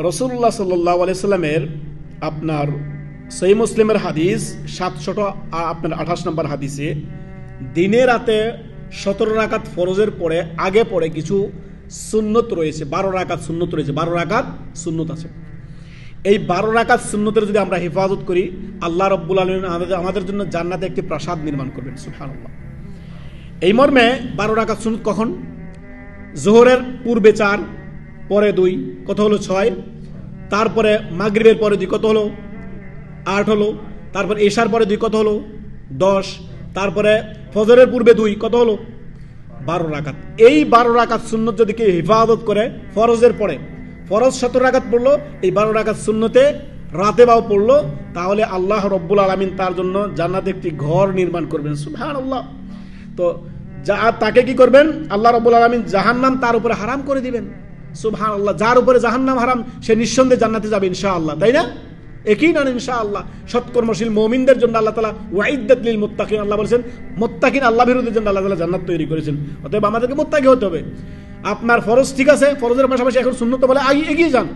রাসূলুল্লাহ সাল্লাল্লাহু আলাইহি সাল্লামের আপনার সহিহ মুসলিমের হাদিস 728 নম্বর হাদিসে দিনে রাতে 17 রাকাত ফরজের পরে আগে পরে কিছু সুন্নত রয়েছে, 12 রাকাত সুন্নত রয়েছে, 12 রাকাত সুন্নত আছে। এই 12 রাকাত সুন্নতের যদি আমরা হেফাজত করি, আল্লাহ রাব্বুল আলামিন আমাদের জন্য জান্নাতে একটি প্রাসাদ নির্মাণ করবেন, সুবহানাল্লাহ। এই মর্মে 12 রাকাত সুন্নত কখন? যোহরের পূর্বে 4, পরে 2, কত হলো 6, তারপরে মাগরিবের পরে 2, কত হলো 8 হলো, তারপর এশার পরে 2, কত হলো 10, তারপরে ফজরের পূর্বে 2, কত হলো 12 রাকাত। এই 12 রাকাত সুন্নত যদি কেউ হেফাজত করে, ফরজের পরে ফরজ 17 রাকাত পড়লো, এই 12 রাকাত সুন্নতে রাতে বাও পড়লো, তাহলে আল্লাহ রব্বুল আলামিন তার জন্য জান্নাতে একটি ঘর নির্মাণ করবেন, সুবহানাল্লাহ। তো তাকে কি করবেন? আল্লাহ রব্বুল আলামিন জাহান্নাম তার উপরে হারাম করে দিবেন, সুবহানাল্লাহ। যার উপরে জাহান্নাম হারাম সে নিঃসন্দেহে জান্নাতে যাবে ইনশাআল্লাহ, তাই না? একই না ইনশাআল্লাহ। সৎকর্মশীল মুমিনদের জন্য আল্লাহ তাআলা ওয়াইদাত লিল মুত্তাকিন, আল্লাহ বলেছেন মুত্তাকিন আল্লাহ বিরোধীদের জন্য আল্লাহ তাআলা জান্নাত তৈরি করেছেন। অতএব আমাদেরকে মুত্তাকি হতে হবে। আপনার ফরজ ঠিক আছে, ফরজের পাশাপাশি এখন সুন্নত বলে এগিয়ে যান।